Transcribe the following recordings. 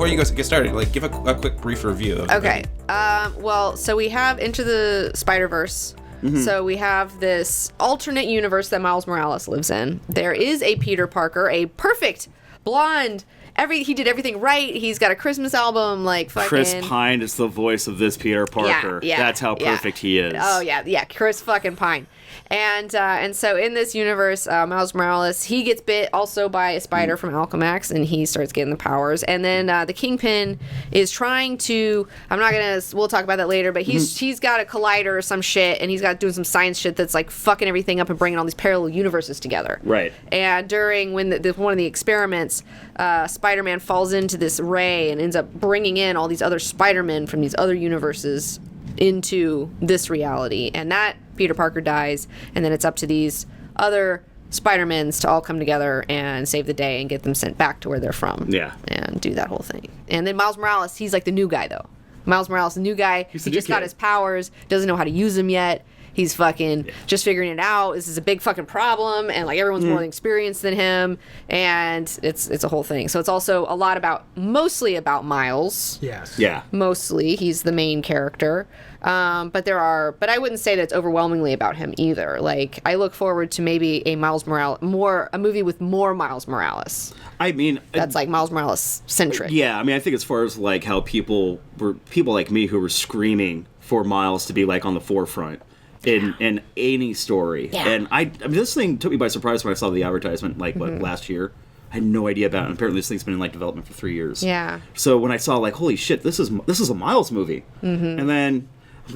before you guys get started, like give a quick brief review. Okay. Well, so we have Into the Spider-Verse. Mm-hmm. So we have this alternate universe that Miles Morales lives in. There is a Peter Parker, a perfect blonde. He did everything right. He's got a Christmas album, like fucking. Chris Pine is the voice of this Peter Parker. Yeah, that's how perfect he is. Oh yeah, Chris fucking Pine. And so in this universe, Miles Morales, he gets bit also by a spider from Alchemax, and he starts getting the powers. And then the Kingpin is trying to, we'll talk about that later, but he's got a collider or some shit, and he's got doing some science shit that's like fucking everything up and bringing all these parallel universes together. Right. And during one of the experiments, Spider-Man falls into this ray and ends up bringing in all these other Spider-Men from these other universes into this reality, and that Peter Parker dies, and then it's up to these other Spider-Mens to all come together and save the day and get them sent back to where they're from. Yeah. And do that whole thing. And then Miles Morales, he's like the new guy, though. Miles Morales, the new guy. He just got his powers, doesn't know how to use them yet. He's fucking just figuring it out. This is a big fucking problem, and like everyone's more experienced than him, and it's a whole thing. So it's also a lot mostly about Miles. Yes. Yeah. Mostly, he's the main character. But I wouldn't say that it's overwhelmingly about him either. Like, I look forward to maybe a movie with more Miles Morales. I mean, that's like Miles Morales centric. Yeah, I mean, I think as far as like how people like me who were screaming for Miles to be like on the forefront in any story. Yeah. And I mean, this thing took me by surprise when I saw the advertisement last year. I had no idea about it. And apparently this thing's been in like development for 3 years. Yeah. So when I saw like, holy shit, this is a Miles movie. Mm-hmm. And then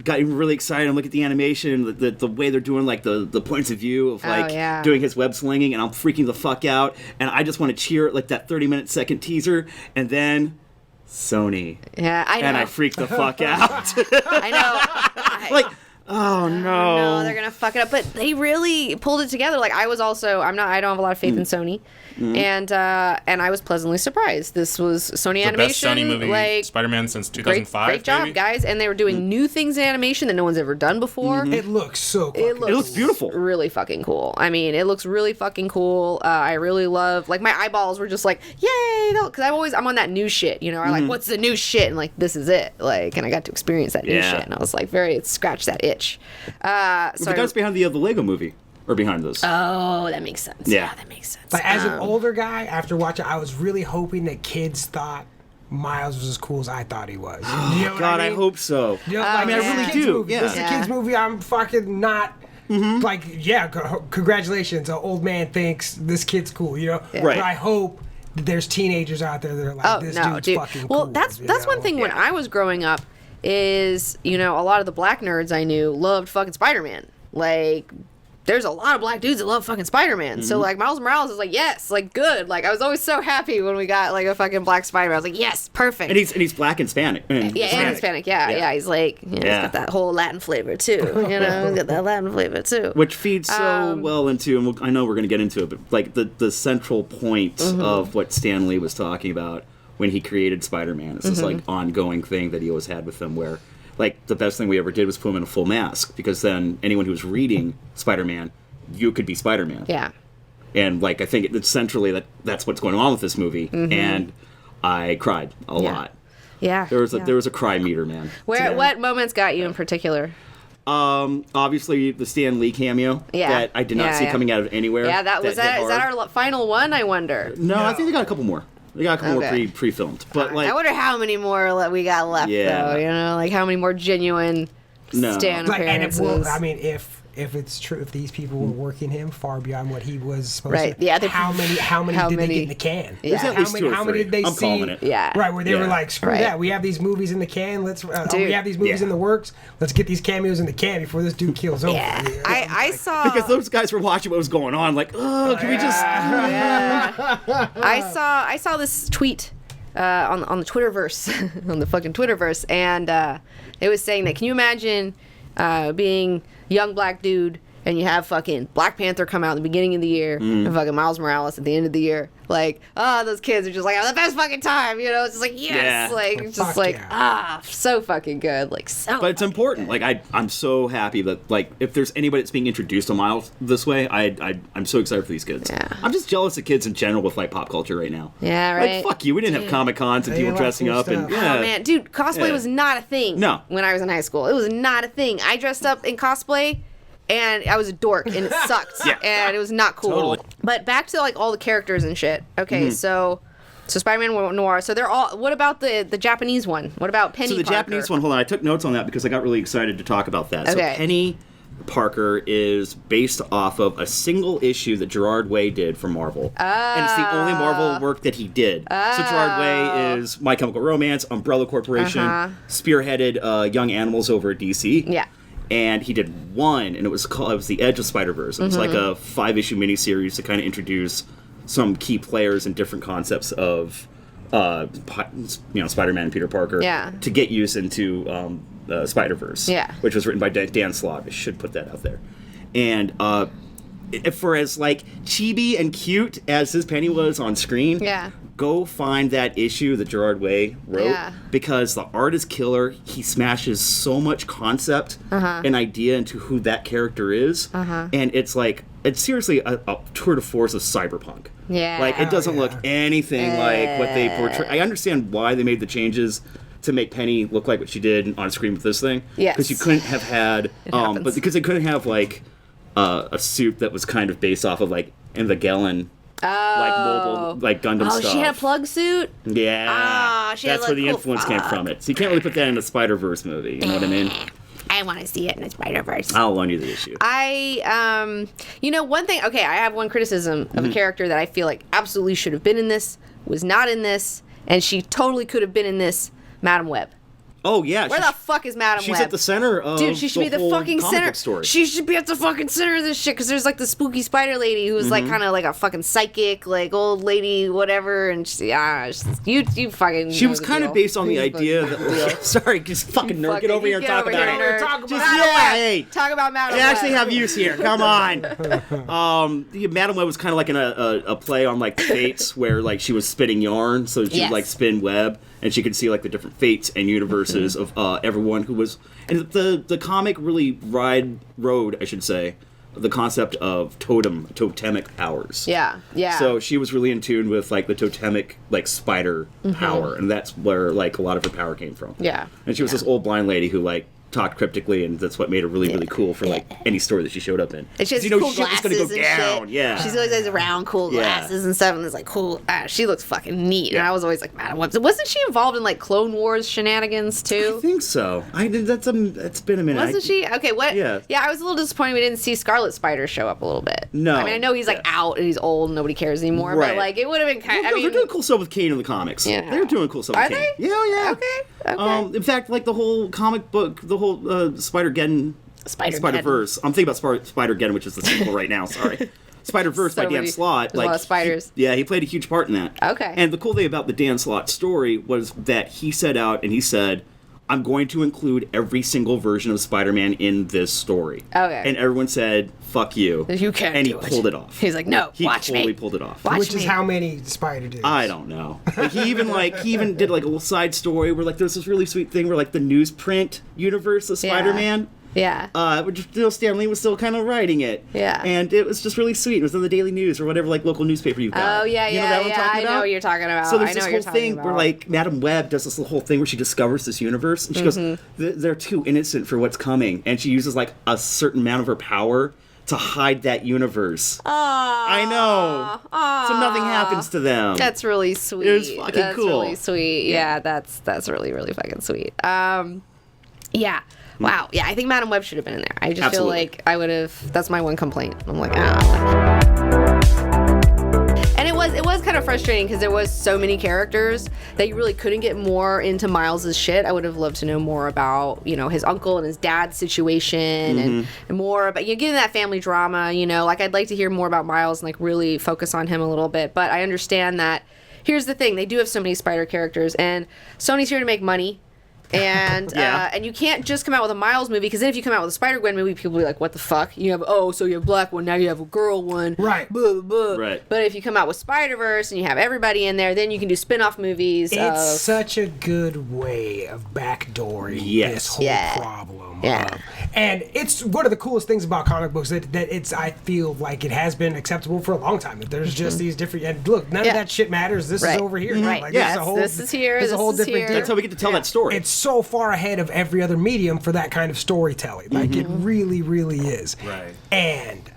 got really excited and look at the animation, the way they're doing like the points of view of like doing his web slinging, and I'm freaking the fuck out, and I just want to cheer at like that 30-minute second teaser, and then Sony. Yeah, I know. And I freaked the fuck out. I know. Like, oh no. No, they're gonna fuck it up. But they really pulled it together. Like I don't have a lot of faith in Sony. Mm-hmm. And I was pleasantly surprised. This was Sony Animation. Best Sony movie, like, Spider-Man since 2005. Great job, guys! And they were doing new things in animation that no one's ever done before. Mm-hmm. It looks so cool. It looks beautiful. Really fucking cool. I mean, it looks really fucking cool. I really love, like, my eyeballs were just like, yay! Because I'm on that new shit. You know, I'm like, what's the new shit? And like, this is it. Like, and I got to experience that new shit, and I was like, scratch that itch. The guys behind the Lego movie. Or behind this. Oh, that makes sense. Yeah, that makes sense. But as an older guy, after watching, I was really hoping that kids thought Miles was as cool as I thought he was. You know God, I hope so. You know, I really do. Movie. This is a kid's movie. I'm fucking not... Like, congratulations. An old man thinks this kid's cool, you know? Yeah. Right. But I hope that there's teenagers out there that are like, this dude's fucking cool. Well, that's one thing when I was growing up is, you know, a lot of the black nerds I knew loved fucking Spider-Man. Like... There's a lot of black dudes that love fucking Spider-Man. Mm-hmm. So, like, Miles Morales is like, yes, like, good. Like, I was always so happy when we got, like, a fucking black Spider-Man. I was like, yes, perfect. And he's black and Hispanic. And Hispanic, yeah. He's like, he's got that whole Latin flavor, too. You know, he's got that Latin flavor, too. Which feeds so well into, and I know we're going to get into it, but, like, the central point of what Stan Lee was talking about when he created Spider-Man. It's this, like, ongoing thing that he always had with him where... Like, the best thing we ever did was put him in a full mask, because then anyone who was reading Spider-Man, you could be Spider-Man. Yeah. And, like, I think it's centrally that's what's going on with this movie, and I cried a lot. Yeah. There was a cry meter, man. What moments got you in particular? Obviously the Stan Lee cameo that I did not see coming out of anywhere. Yeah, is that our final one, I wonder? No, I think they got a couple more. We got a couple more pre-filmed, but like I wonder how many more we got left, though. You know, like how many more genuine Stan appearances. And if it's true, if these people were working him far beyond what he was supposed to, yeah. How many did they get in the can? Yeah. How many did they see? Calling it. Yeah. Right, where they were like, screw that. We have these movies in the can. We have these movies in the works. Let's get these cameos in the can before this dude kills over. Yeah. I saw because those guys were watching what was going on. Like, can we just? Yeah. I saw this tweet. On the Twitterverse, on the fucking Twitterverse, and it was saying that, can you imagine being young black dude and you have fucking Black Panther come out at the beginning of the year, and fucking Miles Morales at the end of the year, like, those kids are just like, the best fucking time, you know? It's just like, yes, Yeah. like, it's just like, so fucking good, like, so. But it's important. Like, I'm so happy that, like, if there's anybody that's being introduced to Miles this way, I'm so excited for these kids. Yeah. I'm just jealous of kids in general with, like, pop culture right now. Yeah, right. Like, fuck you. We didn't have Comic-Cons and They people like dressing cool up and, stuff. yeah. Oh man, dude, cosplay Yeah. was not a thing. No. When I was in high school, it was not a thing. I dressed up in cosplay, and I was a dork, and it sucked. Yeah. And it was not cool. Totally. But back to like all the characters and shit. Okay, so Spider-Man Noir. So they're all. What about the Japanese one? What about Penny? So the Parker? Japanese one, hold on, I took notes on that because I got really excited to talk about that. Okay. So Penny Parker is based off of a single issue that Gerard Way did for Marvel. And it's the only Marvel work that he did. So Gerard Way is My Chemical Romance, Umbrella Corporation, spearheaded Young Animals over at DC. Yeah. And he did one, and it was The Edge of Spider-Verse. It was like a 5-issue miniseries to kind of introduce some key players and different concepts of, Spider-Man and Peter Parker. Yeah. To get use into Spider-Verse. Yeah. Which was written by Dan Slott. I should put that out there. And for as like chibi and cute as his Penny was on screen, go find that issue that Gerard Way wrote, because the art is killer. He smashes so much concept and idea into who that character is, and it's seriously a tour de force of cyberpunk. Yeah. Like, it doesn't look anything like what they portray. I understand why they made the changes to make Penny look like what she did on screen with this thing. Yes. Because you couldn't have had, but because they couldn't have like a suit that was kind of based off of like Evangelion, like mobile, like Gundam stuff. Oh, she had a plug suit? Yeah. She had, that's like, where the cool influence came from it. So you can't really put that in a Spider-Verse movie, you know what I mean? I want to see it in the Spider-Verse. I'll loan you the issue. One thing, okay, I have one criticism of a character that I feel like absolutely should have been in this, was not in this, and she totally could have been in this, Madam Web. Oh, yeah. Where the fuck is Madam Web? She's at the center of Dude, she should be the whole fucking comic center. book story. She should be at the fucking center of this shit, because there's like the spooky spider lady who's like kind of like a fucking psychic, like old lady, whatever, and you fucking. She was kind of based on the idea that. Sorry, just fucking nerd. Get over here and talk about it. Hey, talk about Madam I Web. actually have use here. Come on. Madam Web was kind of like a play on like the Fates, where like she was spinning yarn, so she would like spin web, and she could see like the different fates and universes of everyone who was. And the comic really rode, I should say, the concept of totemic powers. Yeah. So she was really in tune with like the totemic like spider power, and that's where like a lot of her power came from. Yeah. And she was this old blind lady who like talked cryptically, and that's what made her really cool for like any story that she showed up in. And she has cool cool glasses gonna go and down. shit. Yeah. She's always has round cool glasses and stuff, and it's like cool. She looks fucking neat. And I was always like, Madam Web. Wasn't she involved in like Clone Wars shenanigans too? I think so. It's been a minute. Wasn't she? Okay, what? Yeah. Yeah, I was a little disappointed we didn't see Scarlet Spider show up a little bit. No. I mean, I know he's like out and he's old and nobody cares anymore, but like it would have been kind of. They're doing cool stuff with Kane in the comics. Yeah. They're doing cool stuff Are with Kane. they? Yeah. Okay. In fact, like the whole comic book, the whole Spider-Geddon, Spider-Verse. I'm thinking about Spider-Geddon, which is the sequel right now. Sorry. Spider-Verse by Dan Slott. There's a lot of spiders. He played a huge part in that. Okay. And the cool thing about the Dan Slott story was that he set out and he said, I'm going to include every single version of Spider-Man in this story. Okay. And everyone said, fuck you. You can't And he do it. pulled it off. He's like, no, He watch totally me. pulled it off. Watch Which me. is how many spider dudes? I don't know. Like, he even did like a little side story where like there's this really sweet thing where like the newsprint universe of Spider-Man. Yeah. Which still Stan Lee was still kind of writing it. Yeah. And it was just really sweet. It was in the Daily News or whatever like local newspaper you've got. Oh yeah, You know that one I'm talking I know about? what you're talking about. So there's I know this what whole you're talking thing about. where like Madam Web does this whole thing where she discovers this universe and she goes, they're too innocent for what's coming, and she uses like a certain amount of her power to hide that universe. I know. So nothing happens to them. That's really sweet. It was fucking that's cool. Really sweet. Yeah, that's really fucking sweet. Yeah. Wow. Yeah, I think Madam Web should have been in there. I just feel like I would have. That's my one complaint. I'm like, And it was kind of frustrating because there was so many characters that you really couldn't get more into Miles's shit. I would have loved to know more about, his uncle and his dad's situation and more about, getting that family drama, like I'd like to hear more about Miles and like really focus on him a little bit. But I understand that here's the thing. They do have so many spider characters and Sony's here to make money. And you can't just come out with a Miles movie, because then if you come out with a Spider-Gwen movie, people will be like, what the fuck? You have, so you have a black one, now you have a girl one. Right. Blah, blah, blah. Right. But if you come out with Spider-Verse and you have everybody in there, then you can do spin-off movies. It's such a good way of backdooring this whole problem. Yeah. And it's one of the coolest things about comic books that it's, I feel like it has been acceptable for a long time. That there's just these different, and look, none of that shit matters. This is over here. Right. Like, this is here. This is a whole different here. That's how we get to tell that story. It's so far ahead of every other medium for that kind of storytelling. Like, it really, really is. Right. And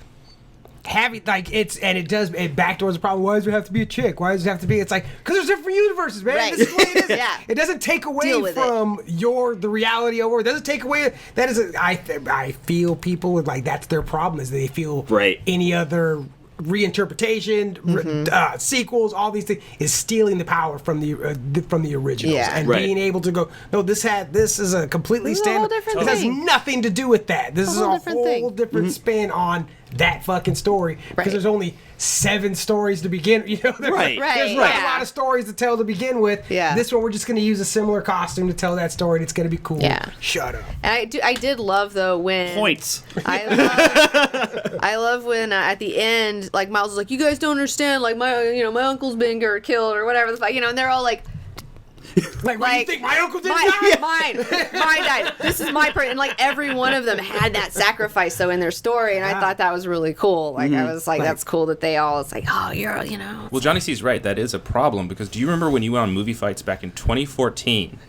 having, like, it backdoors the problem. Why does it have to be a chick? Why does it have to be? It's like, because there's different universes, man. Right. This is what it is. Yeah. It doesn't take away from the reality over. It doesn't take away. That is, I feel people with, like, that's their problem, is they feel any other reinterpretation, sequels, all these things is stealing the power from the originals, and being able to go, no, this is a completely standard. It has nothing to do with that. This is a whole different spin on that fucking story, because there's only 7 stories to begin. There's not a lot of stories to tell to begin with. This one, we're just going to use a similar costume to tell that story, and it's going to be cool. Shut up. And I did love, though, when points. I love when at the end, like, Miles was like, "You guys don't understand. Like, my uncle's been killed or whatever the fuck, and they're all like." Like, what do you think? My uncle didn't die? Mine died. This is my part. And, like, every one of them had that sacrifice, though, in their story. And I thought that was really cool. Like, I was like, that's cool that they all, it's like, oh, you're. Well, Johnny C's right. That is a problem, because do you remember when you went on Movie Fights back in 2014?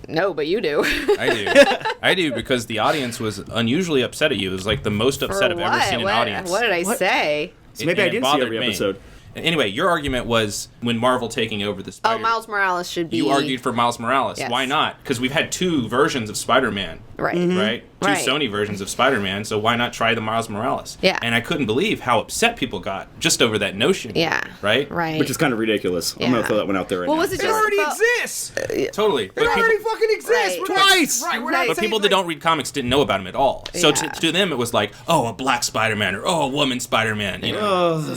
No, but you do. I do, because the audience was unusually upset at you. It was like the most upset I've ever seen an audience. What did I say? So maybe I didn't see every episode. Anyway, your argument was when Marvel taking over the Spider... Oh, Miles Morales should be... You argued for Miles Morales. Yes. Why not? Because we've had 2 versions of Spider-Man. Right. Right? 2 Sony versions of Spider-Man, so why not try the Miles Morales? Yeah. And I couldn't believe how upset people got just over that notion. Yeah. Right? Right. Which is kind of ridiculous. I'm going to throw that one out there right now. Was it It already exists. Totally. It already fucking exists. Right. Twice. Right. We're not But saying, people that don't read comics didn't know about him at all. So to them, it was like, oh, a black Spider-Man, or oh, a woman Spider-Man.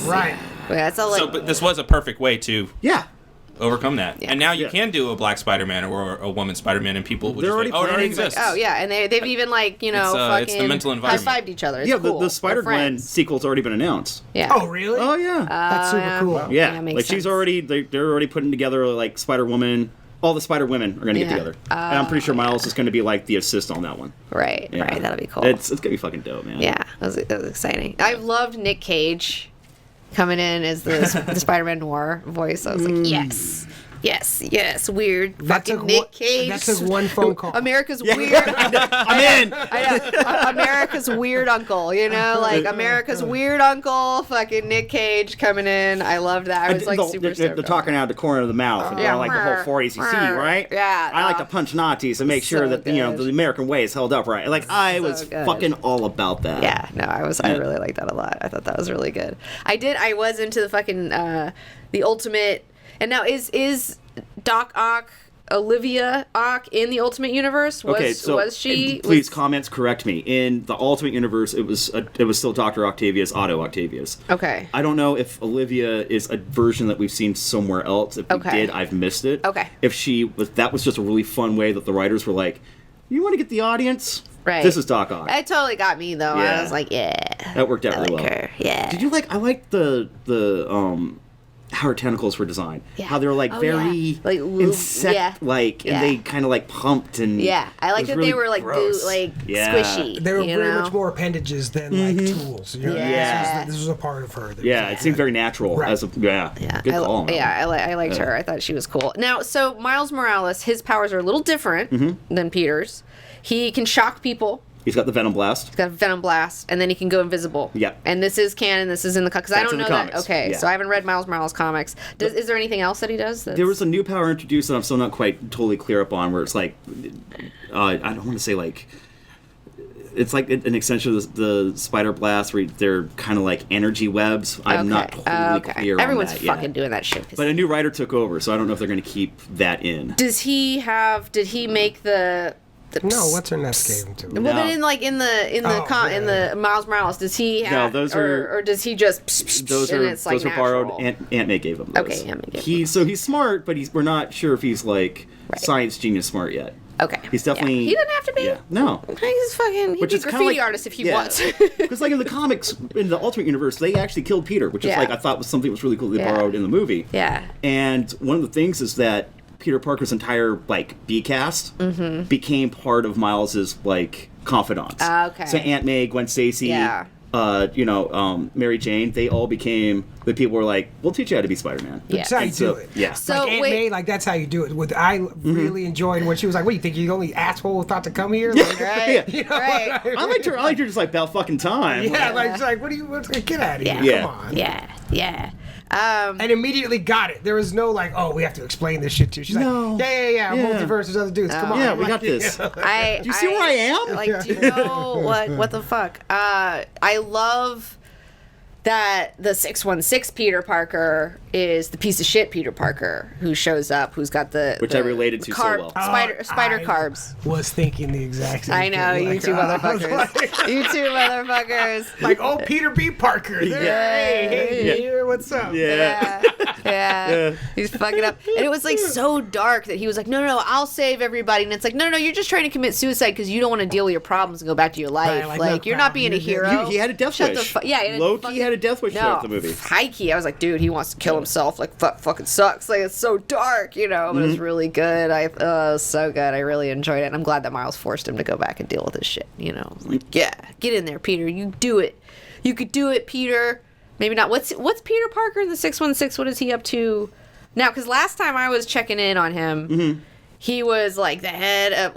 right. That's all. Like, But this was a perfect way to overcome that. Yeah. And now you can do a black Spider-Man or a woman Spider-Man, and people would just already like, oh, it already exists. oh yeah, and they've even like it's the mental environment. high-fived each other. It's cool. The Spider-Gwen sequel's already been announced. Yeah. Oh really? Oh yeah. That's super cool. Yeah, makes like sense. she's already they're already putting together like Spider-Woman. All the Spider-Women are going to get together, and I'm pretty sure Miles is going to be like the assist on that one. Right. Yeah. Right. That'll be cool. It's going to be fucking dope, man. Yeah, that was exciting. I loved Nick Cage coming in as the Spider-Man noir voice. I was like, yes, weird fucking Nick Cage. That took one phone call. America's weird. I'm in. America's weird uncle, like America's weird uncle, fucking Nick Cage coming in. I loved that. I was like super stoked. They're talking out of the corner of the mouth, and like the whole 40s. You see, right? Yeah. I like to punch Nazis and make sure that the American way is held up right. Like I was fucking all about that. Yeah, no, I really liked that a lot. I thought that was really good. I was into the fucking the Ultimate. And now is Doc Ock Olivia Ock in the Ultimate Universe? Was she? Please, comments correct me. In the Ultimate Universe, it was still Dr. Octavius, Otto Octavius. Okay. I don't know if Olivia is a version that we've seen somewhere else. If we did, I've missed it. Okay. If she was, that was just a really fun way that the writers were like, you want to get the audience? Right. This is Doc Ock. It totally got me though. Yeah. I was like, yeah. That worked out really well. Her. Yeah. Did you like? I liked the how her tentacles were designed. Yeah. How they were like very like insect like, and they kind of like pumped and I like that really they were like squishy. They were very much more appendages than like tools. This was a part of her. It seemed very natural as a good call. I liked her. I thought she was cool. Now, so Miles Morales, his powers are a little different than Peter's. He can shock people. He's got the Venom Blast. He's got a Venom Blast, and then he can go invisible. Yep. And this is canon. This is in the because I don't know that. Comics. Okay, so I haven't read Miles Morales comics. Is there anything else that he does? There was a new power introduced that I'm still not quite totally clear up on, where it's like, I don't want to say like, it's like an extension of the Spider Blast, where they're kind of like energy webs. I'm not totally clear. Everyone's on that fucking yet. doing that shit. But a new writer took over, so I don't know if they're going to keep that in. Did he make the? No, what's her nest gave him to? Well, but in the Miles Morales, does he have? No, those or does he just? Those are borrowed. Aunt May gave him those. Okay, Aunt May gave him. So he's smart, but we're not sure if he's like science genius smart yet. Okay. He's definitely. Yeah. He doesn't have to be. Yeah. No. He's fucking. He'd be a graffiti artist if he wants. Because like in the comics, in the Ultimate Universe, they actually killed Peter, which is like I thought was something that was really cool they borrowed in the movie. Yeah. And one of the things is that Peter Parker's entire like B cast became part of Miles's like confidants. Okay. So Aunt May, Gwen Stacy, Mary Jane, they all became the people who were like, we'll teach you how to be Spider-Man. Yeah. That's how you do it. Yeah. So like Aunt May, like that's how you do it. I really enjoyed when she was like, "What do you think? You're the only asshole who thought to come here?" Like, Right. Yeah. Right. I liked her just like about fucking time. Yeah, like it's like, what's get out of here? Yeah. Come on. Yeah. And immediately got it. There was no like, oh, we have to explain this shit to you. She's like, yeah. Multiverse, there's other dudes. Come on. Yeah, we got this. Do you see where I am? Like, do you know what the fuck? I love that the 616 Peter Parker is the piece of shit Peter Parker who shows up, who's got the I related to so well. Spider carbs. Was thinking the exact same I know, thing. you two motherfuckers. You two motherfuckers. Like, oh, Peter B. Parker. There. Hey, what's up? Yeah. He's fucking up. And it was like so dark that he was like, no, I'll save everybody. And it's like, no, you're just trying to commit suicide because you don't want to deal with your problems and go back to your life. Right, like you're not being a hero. He had a death wish. Loki had a death wish throughout the movie. Hikey. I was like, dude, he wants to kill himself. Like, fucking sucks. Like, it's so dark, but it's really good. It was so good. I really enjoyed it. And I'm glad that Miles forced him to go back and deal with his shit. I was like, yeah, get in there, Peter. You do it. You could do it, Peter. Maybe not. What's Peter Parker in the 616? What is he up to now? Because last time I was checking in on him, he was like the head of.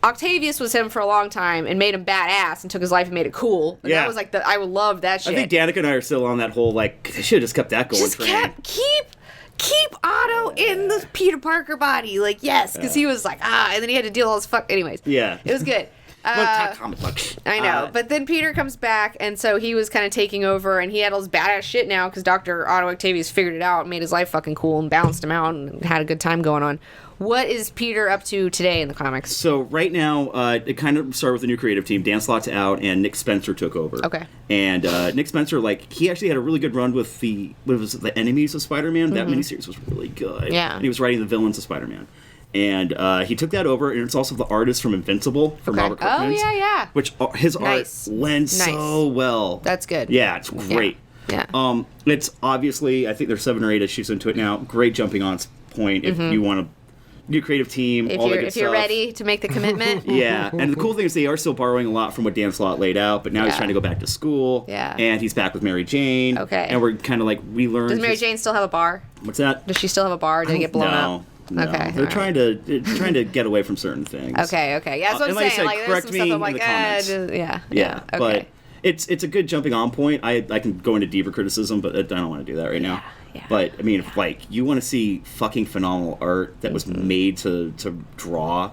Octavius was him for a long time and made him badass and took his life and made it cool. And that was like I would love that shit. I think Danica and I are still on that whole like they should have just kept that going. Just keep Otto in the Peter Parker body. Like, yes, because he was like, and then he had to deal with all this fuck. Anyways. Yeah. It was good. Comic book. I know. But then Peter comes back, and so he was kind of taking over, and he had all this badass shit now because Dr. Otto Octavius figured it out and made his life fucking cool and balanced him out and had a good time going on. What is Peter up to today in the comics? So right now, it kind of started with a new creative team. Dan Slott's out, and Nick Spencer took over. Okay. And Nick Spencer, he actually had a really good run with the enemies of Spider-Man. That miniseries was really good. Yeah. And he was writing the villains of Spider-Man. And he took that over, and it's also the artist from Invincible, from Robert Kirkman. Oh, yeah. Which his art lends so well. That's good. Yeah, it's great. Yeah. It's obviously, I think there's 7 or 8 issues into it now. Great jumping on point if you want to. New creative team, all that good stuff. If you're ready to make the commitment. Yeah, and the cool thing is they are still borrowing a lot from what Dan Slott laid out, but now he's trying to go back to school. Yeah. And he's back with Mary Jane. Okay. And we're kind of like relearned. Does Mary Jane still have a bar? What's that? Does she still have a bar? Did it get blown up? No. Okay. They're trying to get away from certain things. Okay. Yeah, that's what I'm like saying. I said, Like, correct there's some stuff I'm me in like, the comments. yeah. Okay. But it's a good jumping on point. I can go into deeper criticism, but I don't want to do that right now. Yeah. But I mean, if you want to see fucking phenomenal art that was made to draw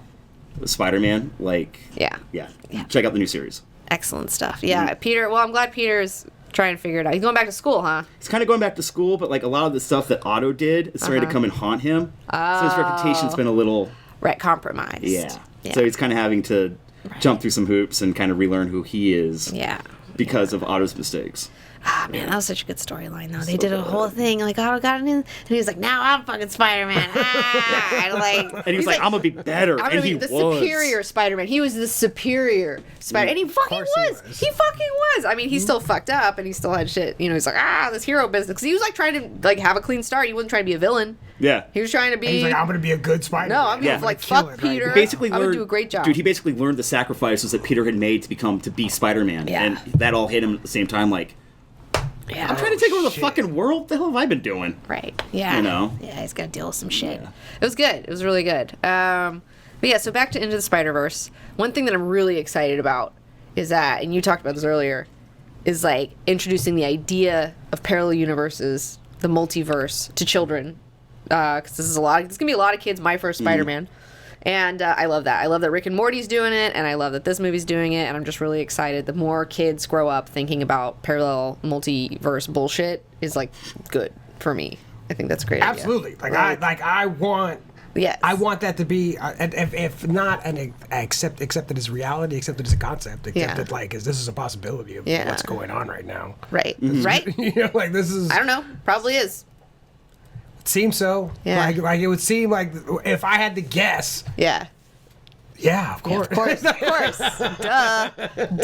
Spider-Man, check out the new series. Excellent stuff. Yeah, Peter. Well, I'm glad Peter's trying to figure it out. He's going back to school, huh? He's kind of going back to school, but a lot of the stuff that Otto did is starting to come and haunt him. So his reputation's been a little compromised. Yeah. So he's kind of having to jump through some hoops and kind of relearn who he is. Yeah. Because of Otto's mistakes. Ah, man, that was such a good storyline, though. They did a whole thing, Otto got in, and he was like, now I'm fucking Spider-Man. And he was like, I'm going to be better. I'm going to be the superior Spider-Man. He was the superior Spider-Man. And he fucking was. He fucking was. I mean, he still fucked up, and he still had shit. He's like, this hero business. Because he was, trying to, have a clean start. He wasn't trying to be a villain. Yeah. He was trying to be... He's like, I'm going to be a good Spider-Man. No, I'm going to, fuck Peter. Basically I'm going to do a great job. Dude, he basically learned the sacrifices that Peter had made to be Spider-Man. Yeah. And that all hit him at the same time, yeah. I'm trying to take over the fucking world. What the hell have I been doing? Right. Yeah. Yeah, he's got to deal with some shit. Yeah. It was good. It was really good. But yeah, so back to Into the Spider-Verse. One thing that I'm really excited about is that, and you talked about this earlier, is introducing the idea of parallel universes, the multiverse, to children. Because this is going to be a lot of kids' my first Spider-Man. And I love that. I love that Rick and Morty's doing it, and I love that this movie's doing it, and I'm just really excited. The more kids grow up thinking about parallel multiverse bullshit is, good for me. I think that's a great. Absolutely. Idea. I want... Yes. I want that to be, if not accepted as reality, accepted as a concept, accepted as this is a possibility of what's going on right now. Right. Right. This is... I don't know. Probably is. Seems so. Yeah. It would seem like if I had to guess. Yeah. Yeah, of course. Yeah, of course.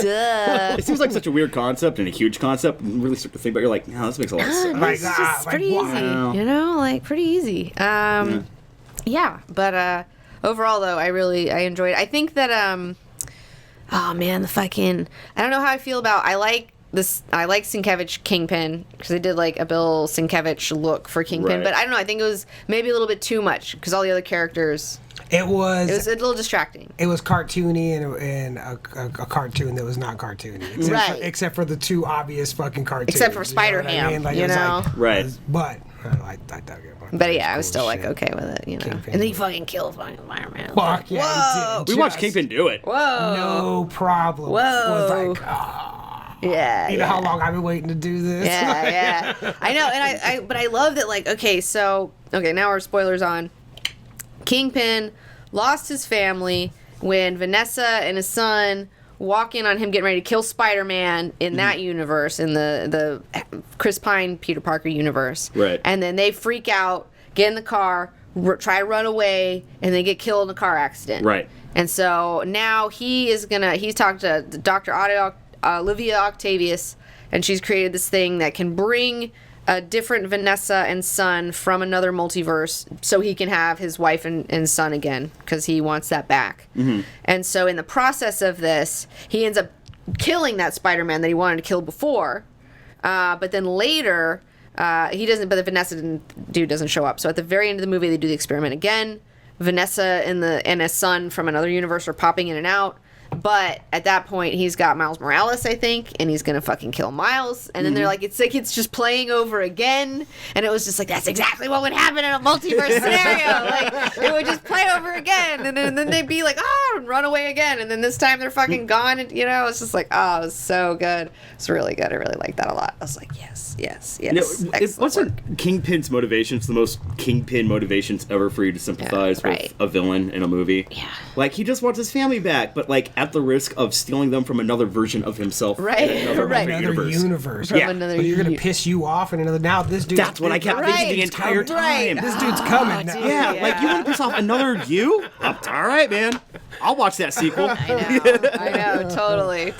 Duh. It seems like such a weird concept and a huge concept. And really start to think about it, you're like, no, this makes a lot of sense. It's just pretty easy. You know, like pretty easy. Yeah, but overall though, I enjoyed it. I think that oh man, I don't know how I feel about. I like Sienkiewicz Kingpin because they did like a Bill Sienkiewicz look for Kingpin, Right. but I don't know. I think it was maybe a little bit too much because all the other characters. It was a little distracting. It was cartoony and a cartoon that was not cartoony, except for the two obvious fucking cartoons. Except for Spider-Ham, Like, you know. Right. But I dug it. But yeah, I was still like okay with it, you know. Kingpin. And then he fucking killed fucking Spider-Man. Fuck yeah, Whoa! he did. We watched Kingpin do it. Whoa! No problem. Whoa! Was like, yeah. you know how long I've been waiting to do this? Yeah. I know, and but I love that. Like, now our spoilers on. Kingpin lost his family when Vanessa and his son walk in on him getting ready to kill Spider-Man in that universe, in the Chris Pine, Peter Parker universe. Right. And then they freak out, get in the car, try to run away, and they get killed in a car accident. Right. And so now he's talked to Dr. Olivia Octavius, and she's created this thing that can bring a different Vanessa and son from another multiverse so he can have his wife and son again because he wants that back. Mm-hmm. And so in the process of this, he ends up killing that Spider-Man that he wanted to kill before. But then later, he doesn't, but the Vanessa dude doesn't show up. So at the very end of the movie, they do the experiment again. Vanessa and his son from another universe are popping in and out. But at that point, he's got Miles Morales, I think, and he's gonna fucking kill Miles. And then they're like, it's just playing over again. And it was just like, that's exactly what would happen in a multiverse scenario. Like, it would just play over again, and then they'd be like, and run away again. And then this time they're fucking gone. And you know, it's just like, it was so good. It's really good. I really liked that a lot. I was like, yes. Wasn't Kingpin's motivations the most Kingpin motivations ever for you to sympathize with a villain in a movie? Yeah. Like, he just wants his family back, but like at the risk of stealing them from another version of himself. Right. In another universe. From Yeah. another But you're gonna piss you off in another. Now this dude. That's what I kept thinking the entire time. This dude's coming now. Yeah, like, you want to piss off another you? All right, man. I'll watch that sequel. I know, totally.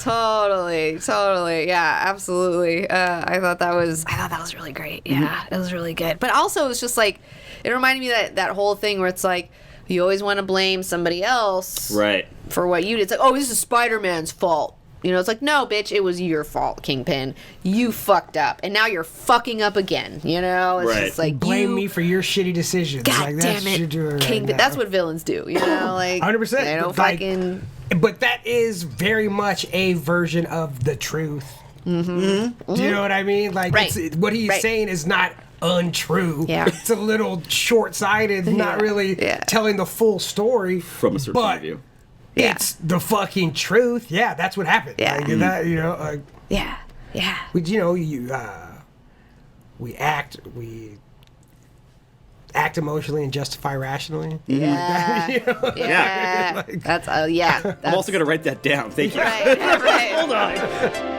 Yeah, absolutely. I thought that was really great. Yeah, it was really good. But also, it's just like, it reminded me of that whole thing where it's like, you always want to blame somebody else for what you did. It's like, oh, this is Spider-Man's fault. You know, it's like, no, bitch, it was your fault, Kingpin. You fucked up, and now you're fucking up again. You know, it's just like, blame me for your shitty decisions. God like, damn it, Kingpin. That's what villains do. You know, like 100%. They don't fucking. But that is very much a version of the truth. Mm-hmm. Do you know what I mean? Like, what he's saying is not untrue. Yeah. It's a little short-sighted, not really telling the full story From a certain point of view. It's the fucking truth. Yeah, that's what happened. Yeah. Like, that, you know. Yeah. We act emotionally and justify rationally. Yeah. Yeah. That's I'm also gonna write that down. Thank you. Right. Hold on.